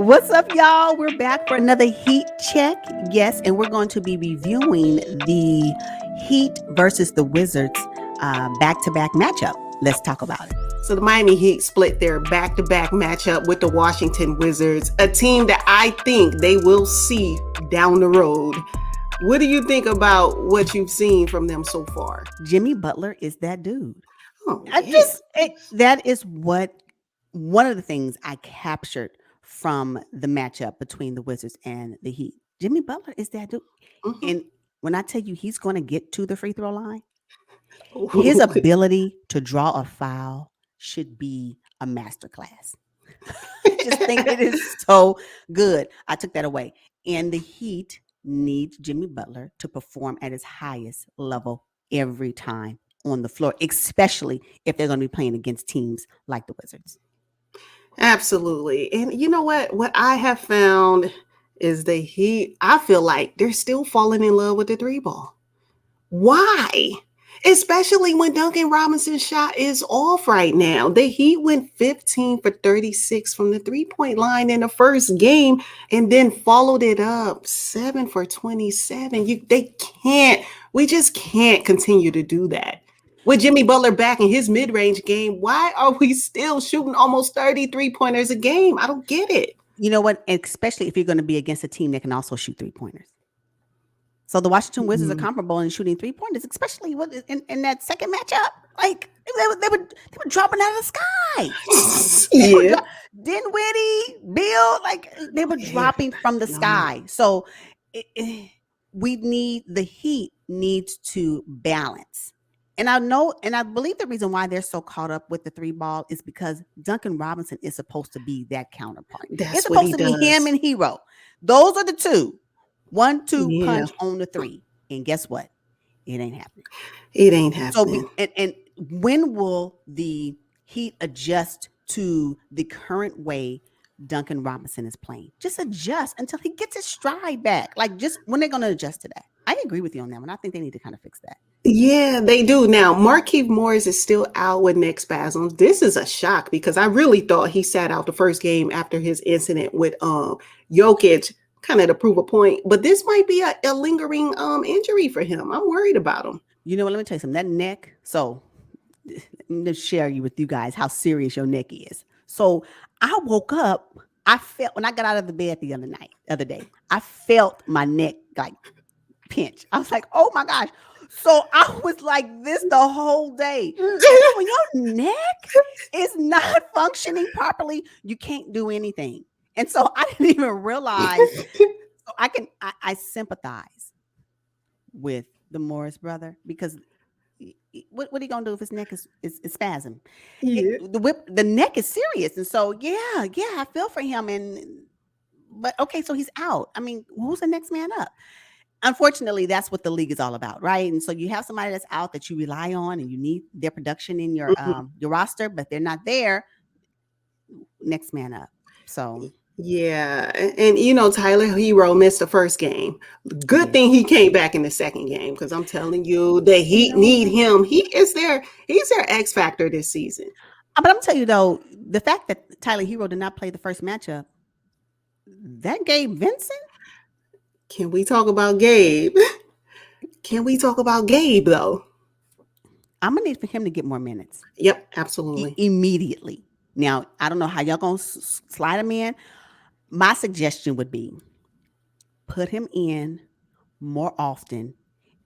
What's up, y'all? We're back for another Heat check. Yes, and we're going to be reviewing the Heat versus the Wizards back-to-back matchup. Let's talk about it. So the Miami Heat split their back-to-back matchup with the Washington Wizards, a team that I think they will see down the road. What do you think about what you've seen from them so far? Jimmy Butler is that dude. Oh, That is what one of the things I captured from the matchup between the Wizards and the Heat. Jimmy Butler is that dude. Mhm. And when I tell you he's going to get to the free throw line, his ability to draw a foul should be a masterclass. I just think it is so good. I took that away. And the Heat needs Jimmy Butler to perform at his highest level every time on the floor, especially if they're going to be playing against teams like the Wizards. Absolutely. And you know what? What I have found is the Heat, I feel like they're still falling in love with the three ball. Why? Especially when Duncan Robinson's shot is off right now. The Heat went 15 for 36 from the three-point line in the first game and then followed it up 7 for 27. We just can't continue to do that. With Jimmy Butler back in his mid-range game, why are we still shooting almost 30 three-pointers a game? I don't get it. You know what? Especially if you're going to be against a team that can also shoot three-pointers. So the Washington Wizards are comparable in shooting three-pointers, especially in that second matchup. Like they were dropping out of the sky. Yeah. Dinwiddie, Bill, like they were dropping from the sky. So the Heat needs to balance. And I believe the reason why they're so caught up with the three ball is because Duncan Robinson is supposed to be that counterpart. It's supposed to be him and Hero. Those are the two. 1-2 punch on the three. And guess what? It ain't happening. It ain't happening. So and when will the Heat adjust to the current way Duncan Robinson is playing? Just adjust until he gets his stride back. Like, just when they're going to adjust to that. I agree with you on that one. I think they need to kind of fix that. Yeah, they do. Now, Markieff Morris is still out with neck spasms. This is a shock because I really thought he sat out the first game after his incident with Jokic, kind of to prove a point. But this might be a lingering injury for him. I'm worried about him. You know what? Let me tell you something. That neck. So let me just share with you guys how serious your neck is. So I woke up. I felt when I got out of the bed the other day, I felt my neck like pinch. I was like, oh my gosh. So I was like this the whole day. When your neck is not functioning properly, you can't do anything. And so I didn't even realize. So I sympathize with the Morris brother because what are you gonna do if his neck is spasm? Yeah. The neck is serious, and so yeah, I feel for him. But okay, so he's out. I mean, who's the next man up? Unfortunately, that's what the league is all about, right? And so you have somebody that's out that you rely on, and you need their production in your roster, but they're not there. Next man up. So yeah, and you know Tyler Hero missed the first game. Good thing he came back in the second game because I'm telling you, the Heat need him. He's their X factor this season. But I'm telling you though, the fact that Tyler Hero did not play the first matchup, that gave Vincent. Can we talk about Gabe? Can we talk about Gabe though? I'm gonna need for him to get more minutes. Yep, absolutely. Immediately. Now, I don't know how y'all gonna slide him in. My suggestion would be put him in more often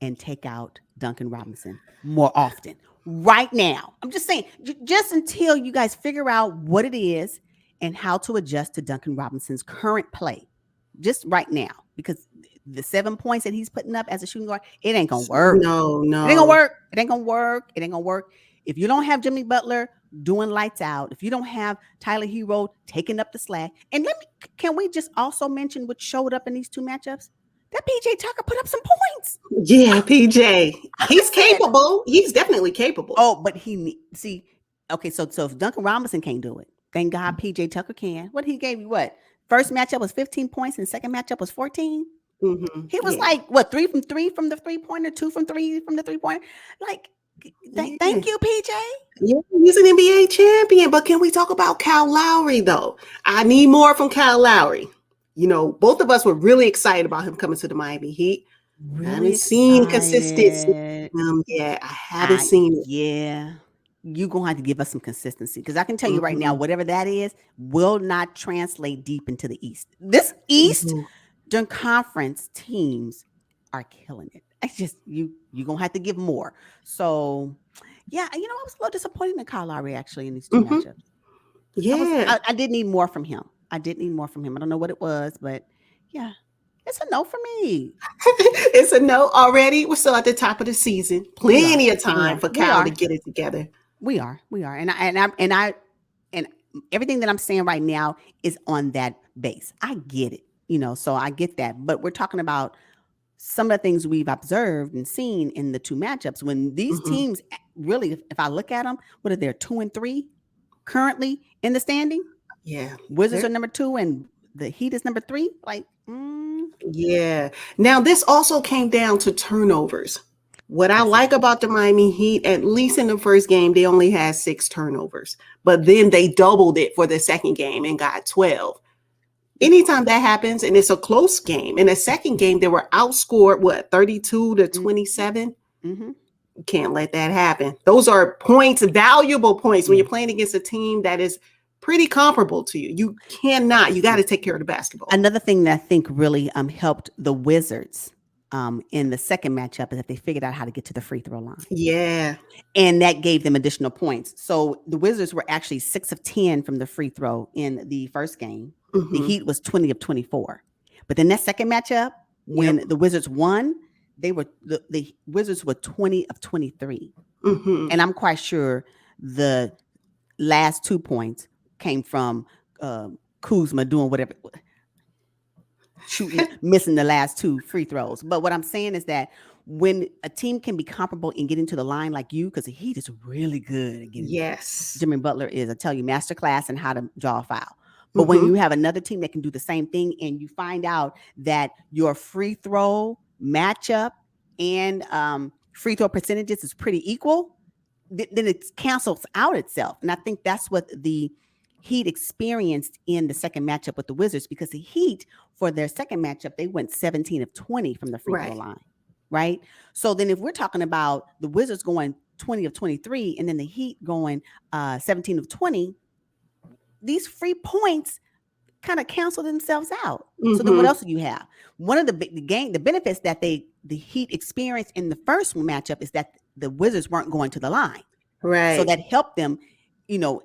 and take out Duncan Robinson more often. Right now. I'm just saying, just until you guys figure out what it is and how to adjust to Duncan Robinson's current play. Just right now. Because the 7 points that he's putting up as a shooting guard, it ain't gonna work. No. It ain't gonna work. It ain't gonna work. If you don't have Jimmy Butler doing lights out, if you don't have Tyler Hero taking up the slack, and can we just also mention what showed up in these two matchups? That PJ Tucker put up some points. Yeah, PJ. He's capable. He's definitely capable. Oh, but okay, so if Duncan Robinson can't do it, thank God PJ Tucker can. What he gave you what? First matchup was 15 points and second matchup was 14. Mm-hmm. He was like, what, 3 from 3 from the 3-pointer, 2 from 3 from the 3-pointer? Like, Yeah. Thank you, PJ. Yeah, he's an NBA champion. But can we talk about Kyle Lowry, though? I need more from Kyle Lowry. Both of us were really excited about him coming to the Miami Heat. I Really haven't seen consistency excited. from him yet. I haven't seen it. Yeah. You're gonna have to give us some consistency because I can tell you right now, Mhm, whatever that is, will not translate deep into the East. This East mhm. during conference teams are killing it. It's just you're gonna have to give more. So yeah, I was a little disappointed in Kyle Lowry actually in these two Mhm. matchups. Yeah. I did need more from him. I did need more from him. I don't know what it was, but yeah, it's a no for me. It's a no already. We're still at the top of the season. We are. Plenty of We time are. for We Kyle to are. get it together. We are. We are. And everything that I'm saying right now is on that base. I get it. So I get that. But we're talking about some of the things we've observed and seen in the two matchups when these Mhm. teams really, if I look at them, what are they, 2-3 currently in the standing? Yeah. Wizards There are number 2 and the Heat is number 3. Like, Yeah. Now, this also came down to turnovers. What I like exactly. about the Miami Heat, at least in the first game, they only had 6 turnovers, but then they doubled it for the second game and got 12. Anytime that happens, and it's a close game, in the second game, they were outscored, 32 to Mm, 27? mm-hmm. You can't let that happen. Those are points, valuable points, when Yeah. you're playing against a team that is pretty comparable to you. You got to take care of the basketball. Another thing that I think really helped the Wizards in the second matchup is that they figured out how to get to the free throw line. Yeah. And that gave them additional points. So the Wizards were actually 6 of 10 from the free throw in the first game. The Hmm. Heat was 20 of 24. But then that second matchup, Yep. when the Wizards won, the Wizards were 20 of 23. Hmm. And I'm quite sure the last 2 points came from Kuzma doing whatever, shooting, missing the last 2 free throws. But what I'm saying is that when a team can be comparable in getting to the line like you, because the Heat is really good at getting there. Yes. Jimmy Butler is, I tell you, masterclass in how to draw a foul. But when Hmm. you have another team that can do the same thing and you find out that your free throw matchup and free throw percentages is pretty equal, then it cancels out itself. And I think that's what the Heat experienced in the second matchup with the Wizards because the Heat, for their second matchup, they went 17 of 20 from the free throw Right. line, right? So then if we're talking about the Wizards going 20 of 23 and then the Heat going 17 of 20, these free points kind of cancel themselves out. So then what Hmm. else do you have? One of the benefits that the Heat experienced in the first matchup is that the Wizards weren't going to the line. So Right. that helped them, you know,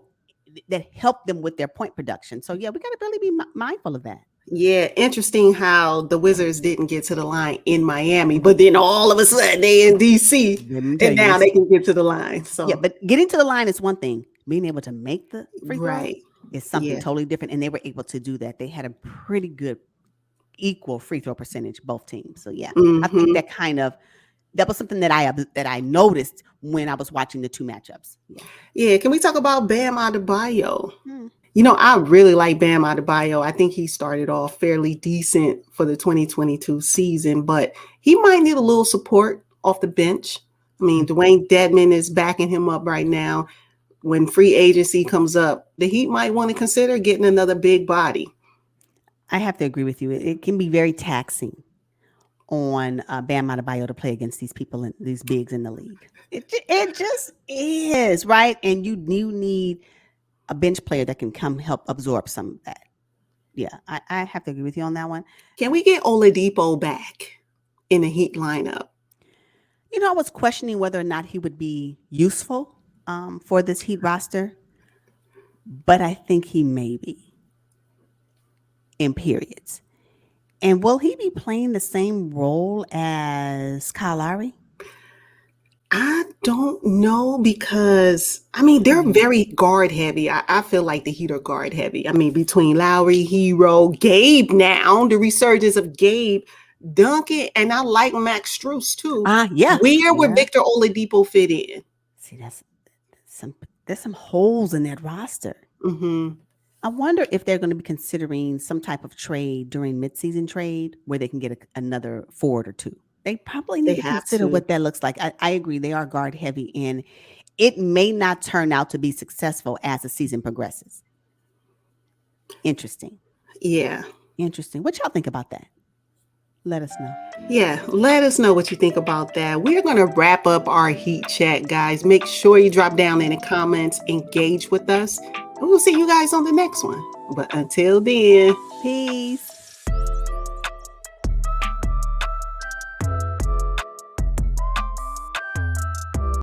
that helped them with their point production. So yeah, we got to really be mindful of that. Yeah. Interesting how the Wizards didn't get to the line in Miami, but then all of a sudden they in DC, Let me tell and you, now they can get to the line. yeah, So but getting to the line is one thing. Being able to make the free throws right. is something Yeah. totally different. And they were able to do that. They had a pretty good equal free throw percentage, both teams. So yeah, I think Hmm. that was something that I noticed when I was watching the two matchups. Yeah. Yeah. Can we talk about Bam Adebayo? Hmm. I really like Bam Adebayo. I think he started off fairly decent for the 2022 season, but he might need a little support off the bench. I mean, Dwayne Dedman is backing him up right now. When free agency comes up, the Heat might want to consider getting another big body. I have to agree with you. It can be very taxing on Bam Adebayo to play against these people and these bigs in the league. It just is, right? And you need a bench player that can come help absorb some of that. Yeah, I have to agree with you on that one. Can we get Oladipo back in the Heat lineup? I was questioning whether or not he would be useful for this Heat roster, but I think he may be in periods. And will he be playing the same role as Kyle Lowry? I don't know because I mean they're Hmm. very guard heavy. I feel like the Heat are guard heavy. I mean between Lowry, Hero, Gabe now, the resurgence of Gabe, Duncan, and I like Max Strus too. Yeah, Where would yeah. Victor Oladipo fit in? See, some there's some holes in that roster. Hmm. I wonder if they're going to be considering some type of trade during midseason trade where they can get another forward or two. They probably need They to have consider to. what that looks like. I agree. They are guard heavy, and it may not turn out to be successful as the season progresses. Interesting. Yeah. Interesting. What y'all think about that? Let us know. Yeah, let us know what you think about that. We're going to wrap up our heat chat, guys. Make sure you drop down in the comments, engage with us. We'll see you guys on the next one. But until then, Peace.